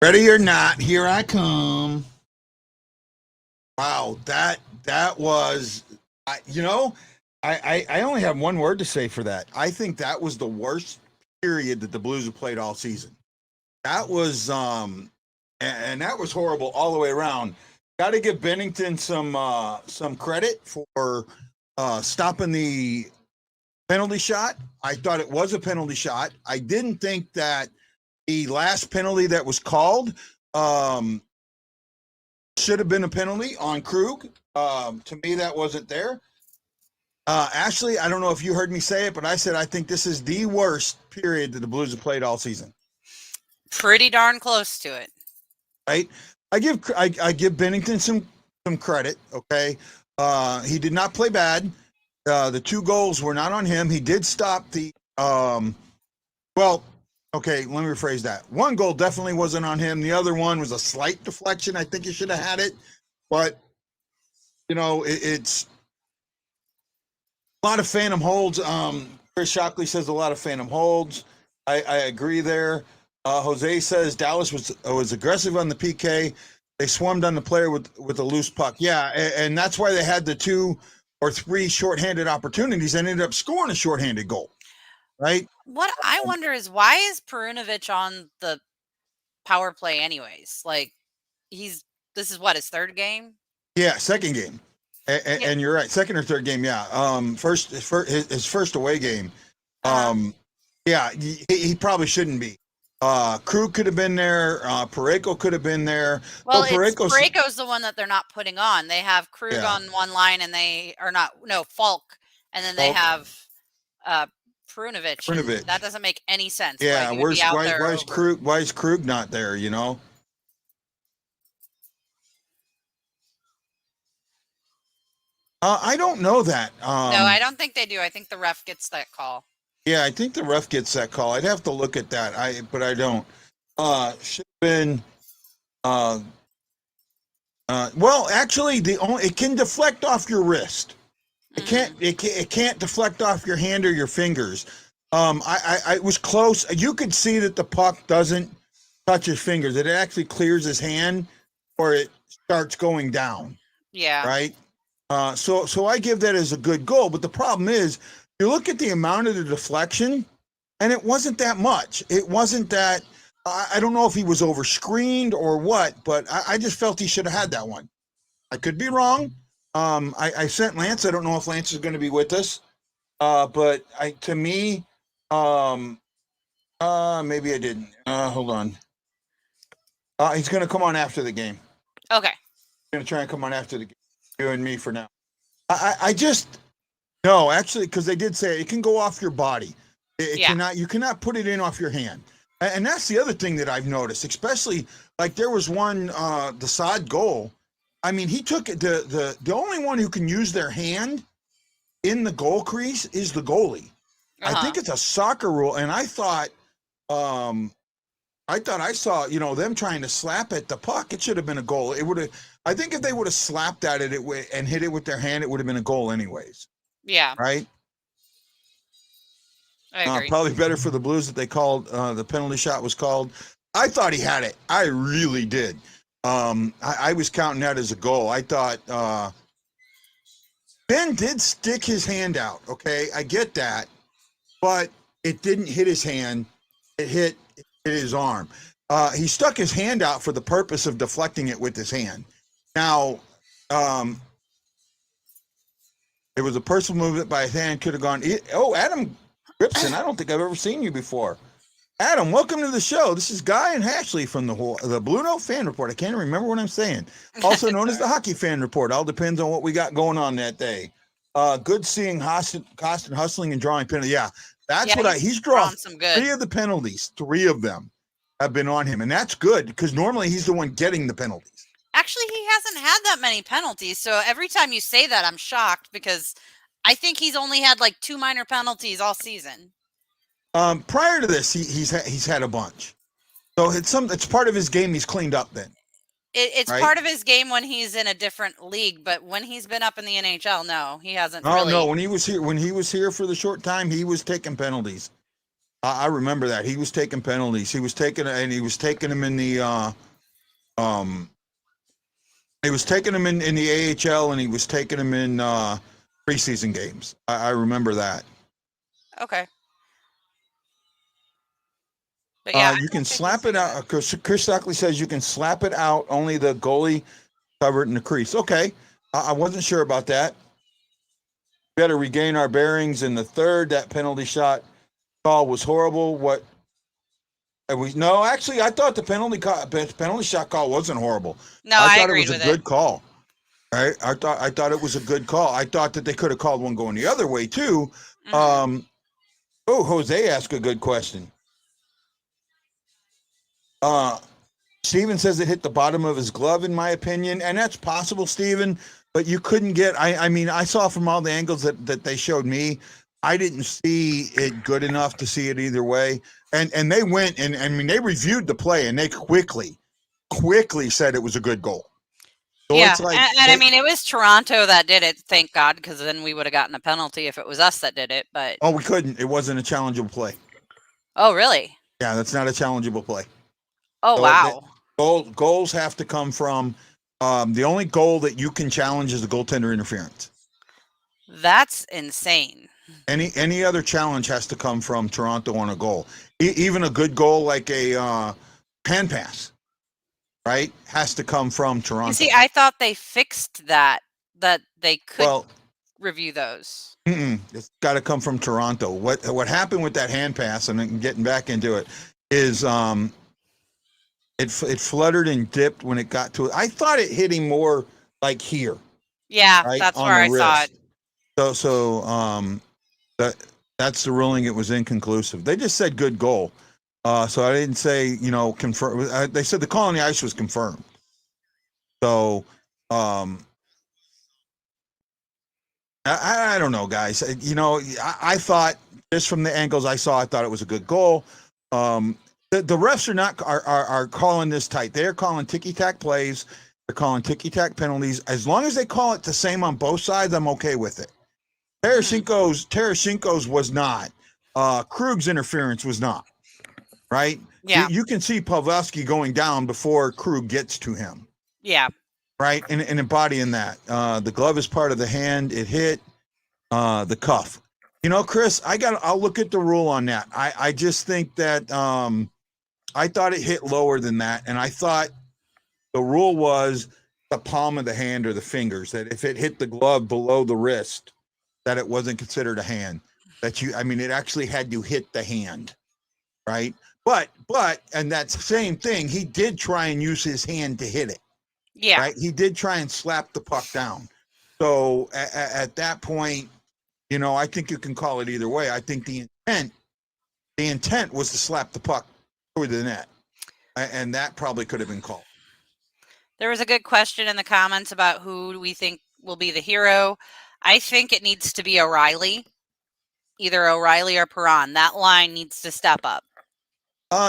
Ready or not, here I come. Wow, that was, I only have one word to say for that. I think that was the worst period that the Blues have played all season. That was and that was horrible all the way around. Got to give Bennington some credit for stopping the penalty shot. I thought it was a penalty shot. I didn't think that the last penalty that was called should have been a penalty on Krug. To me, that wasn't there. Ashley, I don't know if you heard me say it, but I said I think this is the worst period that the Blues have played all season. Pretty darn close to it. Right? I give Bennington some credit. Okay, he did not play bad. The 2 goals were not on him. He did stop the well. Okay, let me rephrase that. 1 goal definitely wasn't on him. The other one was a slight deflection. I think he should have had it, but it's a lot of phantom holds. Chris Shockley says a lot of phantom holds. I agree there. Jose says Dallas was aggressive on the PK. They swarmed on the player with a loose puck. Yeah, and that's why they had the 2 or 3 shorthanded opportunities and ended up scoring a shorthanded goal. Right? What I wonder is, why is Perunovic on the power play anyways? Like, this is what, his 3rd game? Yeah, 2nd game. And you're right, 2nd or 3rd game, yeah. His first away game. Yeah, he probably shouldn't be. Krug could have been there. Parayko could have been there. Well, Parayko's the one that they're not putting on. They have Krug on one line, and Falk, and then they have Perunovic. That doesn't make any sense. Yeah, why is Krug not there? I don't know that. No, I don't think they do. I think the ref gets that call. Yeah, I think the ref gets that call. I'd have to look at that. But I don't. Should have been. Well, actually, it can deflect off your wrist. It can't. It can't deflect off your hand or your fingers. I was close. You could see that the puck doesn't touch his fingers. It actually clears his hand, or it starts going down. Yeah. Right. So I give that as a good goal. But the problem is, you look at the amount of the deflection, and it wasn't that much. It wasn't that. I don't know if he was over-screened or what, but I just felt he should have had that one. I could be wrong. I sent Lance. I don't know if Lance is going to be with us. But to me, maybe I didn't. Hold on. He's going to come on after the game. Okay. He's going to try and come on after the game. You and me for now. No, actually, because they did say it can go off your body. It cannot. You cannot put it in off your hand. And that's the other thing that I've noticed, especially like there was one, the Saad goal. I mean, he took it. The only one who can use their hand in the goal crease is the goalie. I think it's a soccer rule, and I thought I saw them trying to slap at the puck. It should have been a goal. It would have. I think if they would have slapped at it and hit it with their hand, it would have been a goal anyways. Yeah. Right. I agree. Probably better for the Blues that they called the penalty shot was called. I thought he had it. I really did. I was counting that as a goal. I thought Ben did stick his hand out. Okay, I get that, but it didn't hit his hand. It hit his arm. He stuck his hand out for the purpose of deflecting it with his hand. Now, it was a personal movement by his hand. Could have gone. Adam Ripson, I don't think I've ever seen you before. Adam, welcome to the show. This is Guy and Ashley from the Blue Note Fan Report. I can't remember what I'm saying. Also known as the Hockey Fan Report. All depends on what we got going on that day. Good seeing Costin hustling and drawing penalties. Yeah, that's what he's drawn some good. 3 of the penalties. 3 of them have been on him, and that's good because normally he's the one getting the penalties. Actually, he hasn't had that many penalties. So every time you say that, I'm shocked because I think he's only had like 2 minor penalties all season. Prior to this, he's had a bunch. So it's part of his game. He's cleaned up then. It's right? Part of his game when he's in a different league, but when he's been up in the NHL, no, he hasn't. No, when he was here for the short time, he was taking penalties. I remember that he was taking penalties. He was taking them in the um he was taking them in the AHL, and he was taking them in preseason games. I remember that. Okay. But yeah, You I can think they slap it see out. that. Chris Stockley says you can slap it out. Only the goalie covered in the crease. Okay, I wasn't sure about that. We got to regain our bearings in the third. That penalty shot call was horrible. What? No, actually, I thought the penalty shot call wasn't horrible. No, I I thought it agreed was a with it. good call. Right? I thought it was a good call. I thought that they could have called one going the other way too. Mhm. Jose asked a good question. Steven says it hit the bottom of his glove, in my opinion, and that's possible, Steven. But you couldn't get. I mean, I saw from all the angles that they showed me, I didn't see it good enough to see it either way. And they went and I mean they reviewed the play, and they quickly said it was a good goal. So Yeah, it's like and I mean, it was Toronto that did it, thank God, because then we would have gotten a penalty if it was us that did it. But oh, we couldn't. It wasn't a challengeable play. oh, really? Yeah, that's not a challengeable play. Oh, So wow. goals have to come from the only goal that you can challenge is the goaltender interference. That's insane. Any other challenge has to come from Toronto on a goal. Even a good goal like a hand pass, right, has to come from Toronto. You see, I thought they fixed that they could Well, review those. it's got to come from Toronto. What happened with that hand pass, and then getting back into it, is it fluttered and dipped when it got to it. I thought it hit him more like here, Yeah, right, that's on where the I saw it. wrist. So that's the ruling. It was inconclusive. They just said good goal. So I didn't say, confirm. They said the call on the ice was confirmed. So I don't know, guys. I thought just from the angles I saw, I thought it was a good goal. The refs are calling this tight. They're calling ticky-tack plays. They're calling ticky-tack penalties. As long as they call it the same on both sides, I'm okay with it. Tarasenko's was not. Krug's interference was not. Right? Yeah. You can see Pavelski going down before Krug gets to him. Yeah. Right? And embodying that. The glove is part of the hand. It hit the cuff. Chris, I'll look at the rule on that. I just think that I thought it hit lower than that. And I thought the rule was the palm of the hand or the fingers, that if it hit the glove below the wrist, that it wasn't considered a hand. It actually had to hit the hand. Right? But and that same thing, he did try and use his hand to hit it. Yeah. Right? He did try and slap the puck down. So at that point, I think you can call it either way. I think the intent was to slap the puck toward the net, and that probably could have been called. There was a good question in the comments about who we think will be the hero. I think it needs to be O'Reilly, either O'Reilly or Perron. That line needs to step up.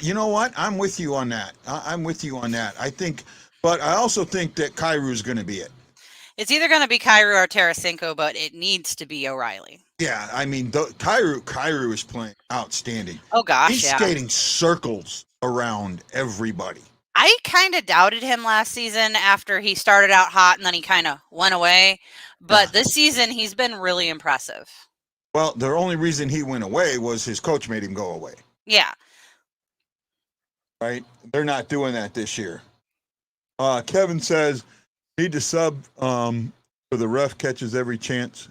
You know what? I'm with you on that. I'm with you on that. But I also think that Kairu's going to be it. It's either going to be Kairu or Tarasenko, but it needs to be O'Reilly. Yeah, I mean, Kairu is playing outstanding. Oh, gosh, He's skating circles around everybody. I kind of doubted him last season after he started out hot and then he kind of went away. But this season, he's been really impressive. Well, the only reason he went away was his coach made him go away. Yeah. Right? They're not doing that this year. Kevin says, need to sub for the ref catches every chance.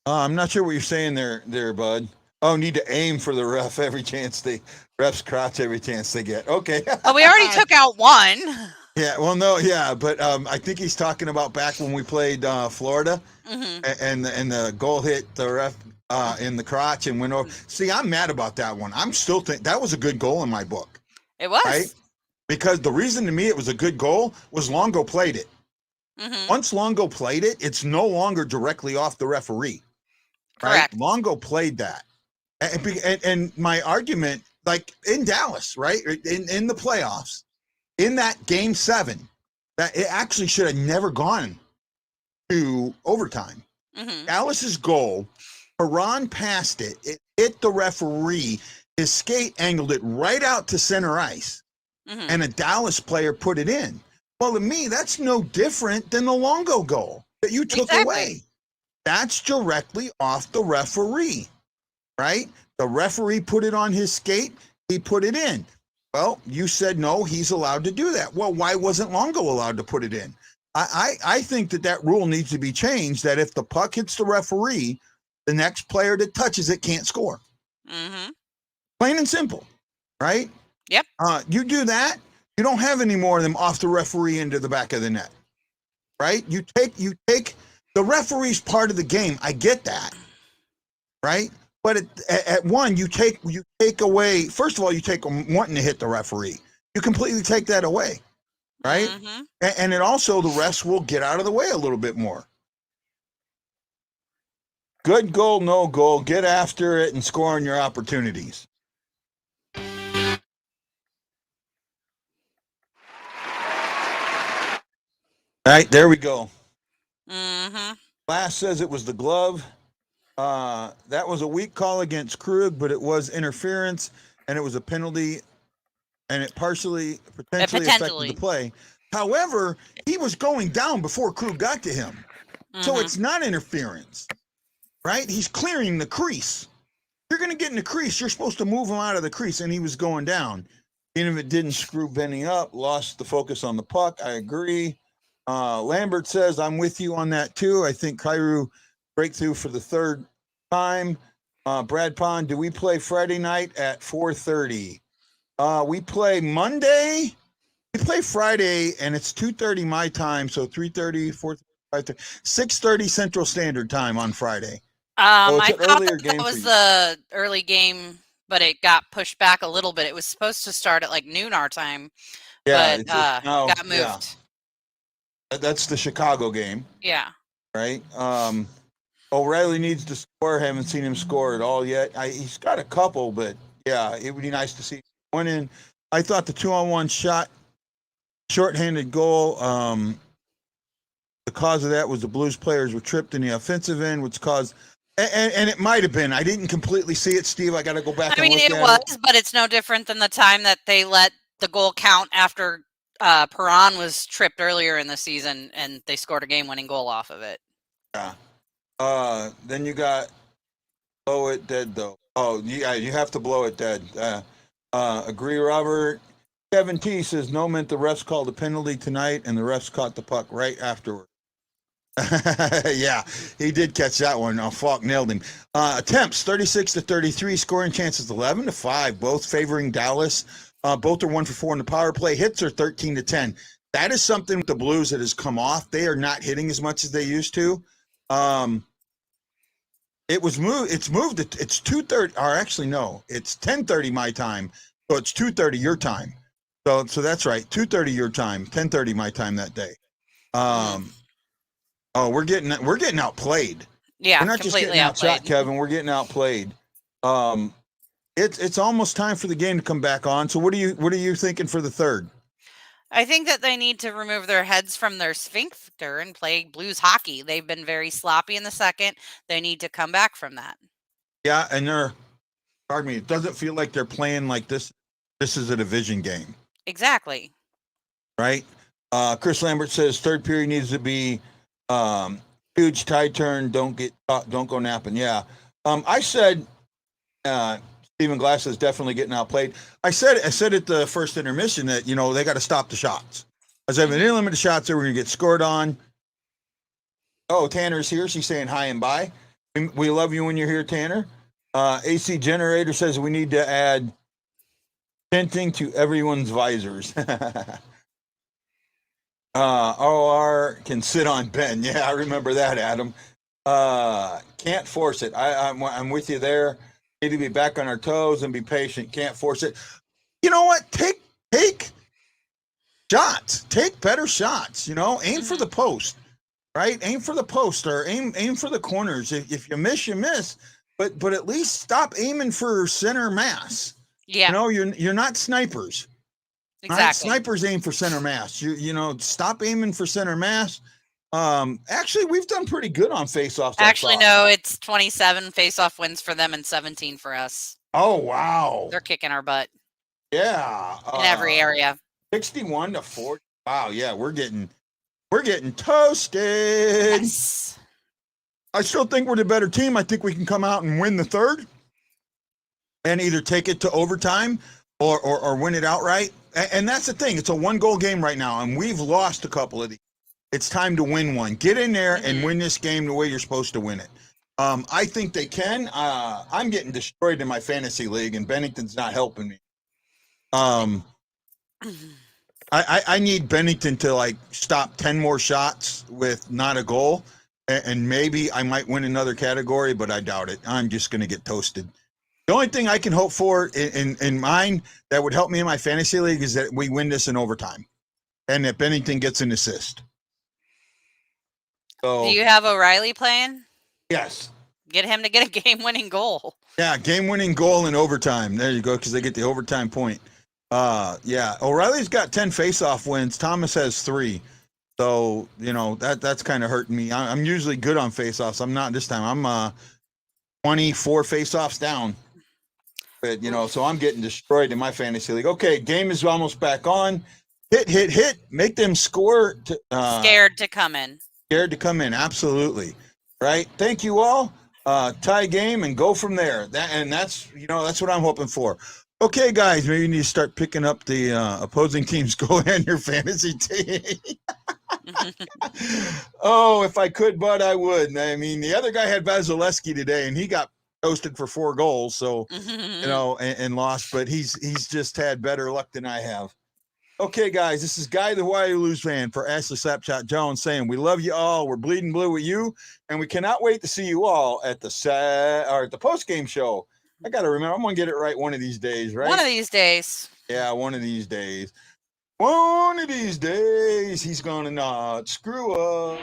I'm not sure what you're saying there, bud. Oh, need to aim for the ref every chance refs crotch every chance they get. Okay. Oh, we already took out one. Yeah, well, no, yeah, but I think he's talking about back when we played Florida, and the goal hit the ref in the crotch and went over. See, I'm mad about that one. I'm still think that was a good goal in my book. It was. Right? Because the reason to me it was a good goal was Longo played it. Once Longo played it, it's no longer directly off the referee. Correct. Right? Longo played that. And my argument, like in Dallas, right? In the playoffs, in that game 7, that it actually should have never gone to overtime. Dallas's goal Perron passed it. It hit the referee. His skate angled it right out to center ice, and a Dallas player put it in. Well, to me, that's no different than the Longo goal that you took away. That's directly off the referee, right? The referee put it on his skate. He put it in. Well, you said no, he's allowed to do that. Well, why wasn't Longo allowed to put it in? I think that rule needs to be changed, that if the puck hits the referee, the next player that touches it can't score. Plain and simple, right? Yep. You do that, you don't have any more of them off the referee into the back of the net, right? You take the referee's part of the game. I get that, right? But at one, you take away. First of all, you take them wanting to hit the referee. You completely take that away, right? And it also, the refs will get out of the way a little bit more. Good goal, no goal. Get after it and score on your opportunities. All right, there we go. Glass says it was the glove. That was a weak call against Krug, but it was interference, and it was a penalty, and it potentially affected the play. However, he was going down before Krug got to him. So it's not interference, right? He's clearing the crease. If you're going to get in the crease, you're supposed to move him out of the crease, and he was going down. Even if it didn't screw Benny up, lost the focus on the puck. I agree. Lambert says, I'm with you on that too. I think Kyrou breakthrough for the third time. Brad Pond, do we play Friday night at 4:30? We play Monday. We play Friday, and it's 2:30 my time, so 3:30, 4:30, 5:30, 6:30 Central Standard Time on Friday. I thought that was the early game, but it got pushed back a little bit. It was supposed to start at like noon our time, but got moved. Yeah. That's the Chicago game. Yeah. Right? O'Reilly needs to score. Haven't seen him score at all yet. He's got a couple, but yeah, it would be nice to see one in. I thought the 2-on-1 shorthanded goal, the cause of that was the Blues players were tripped in the offensive end, which caused, and it might have been. I didn't completely see it, Steve. I got to go back and look at it. It was, but it's no different than the time that they let the goal count after Perron was tripped earlier in the season, and they scored a game-winning goal off of it. Yeah. Then you got blow it dead, though. Oh, yeah, you have to blow it dead. Agree, Robert. Kevin T says, no meant the refs called a penalty tonight, and the refs caught the puck right afterward. Yeah, he did catch that one. Falk nailed him. Attempts 36-33, scoring chances 11-5, both favoring Dallas. Both are 1 for 4 in the power play. Hits are 13-10. That is something with the Blues that has come off. They are not hitting as much as they used to. It was moved. It's moved. It's 2:30, or actually no, it's 10:30 my time. So it's 2:30 your time. So that's right. 2:30 your time, 10:30 my time that day. We're getting outplayed. Yeah, we're not just getting outshot, Kevin. We're getting outplayed. It's almost time for the game to come back on. So what are you thinking for the third? I think that they need to remove their heads from their sphincter and play Blues hockey. They've been very sloppy in the second. They need to come back from that. Yeah, and it doesn't feel like they're playing like this. This is a division game. Exactly. Right? Chris Lambert says third period needs to be huge tide turn. Don't go napping. Yeah. I said Stephen Glass is definitely getting outplayed. I said at the first intermission that, they got to stop the shots. I said, if they didn't limit the shots, they were going to get scored on. Oh, Tanner's here. She's saying hi and bye. We love you when you're here, Tanner. AC Generator says we need to add tinting to everyone's visors. OR can sit on Ben. Yeah, I remember that, Adam. Can't force it. I'm with you there. Need to be back on our toes and be patient. Can't force it. You know what? Take shots. Take better shots. Aim for the post, right? Aim for the post or aim for the corners. If you miss, you miss. But at least stop aiming for center mass. Yeah. You're not snipers. Exactly. Right? Snipers aim for center mass. Stop aiming for center mass. Actually, we've done pretty good on face-offs. Actually, no, it's 27 face-off wins for them and 17 for us. Oh, wow. They're kicking our butt. Yeah. In every area. 61 to 40. Wow, yeah, we're getting toasted. Yes. I still think we're the better team. I think we can come out and win the third and either take it to overtime or win it outright. And that's the thing. It's a 1-goal game right now, and we've lost a couple of these. It's time to win one. Get in there and win this game the way you're supposed to win it. I think they can. I'm getting destroyed in my fantasy league, and Bennington's not helping me. I need Bennington to like stop 10 more shots with not a goal, and maybe I might win another category, but I doubt it. I'm just going to get toasted. The only thing I can hope for in mine that would help me in my fantasy league is that we win this in overtime, and that Bennington gets an assist. So, do you have O'Reilly playing? Yes. Get him to get a game-winning goal. Yeah, game-winning goal in overtime. There you go, because they get the overtime point. Yeah, O'Reilly's got 10 face-off wins. Thomas has 3. So, you know, that's kind of hurting me. I'm usually good on face-offs. I'm not this time. I'm 24 face-offs down. But, you know, so I'm getting destroyed in my fantasy league. Okay, game is almost back on. Hit. Make them score. Scared to come in. Scared to come in. Absolutely. Right. Thank you all. Tie game and go from there. That's what I'm hoping for. Okay, guys, maybe you need to start picking up the opposing team's goal in your fantasy team. Oh, if I could, but I would. I mean, the other guy had Vasilevsky today, and he got toasted for 4 goals. So, you know, and lost. But he's just had better luck than I have. Okay, guys, this is Guy the Hawaii Blues fan for Ashley Slapshot Jones saying we love you all. We're bleeding blue with you, and we cannot wait to see you all at the post-game show. I got to remember, I'm going to get it right one of these days, right? One of these days. Yeah, one of these days. One of these days, he's going to not screw up.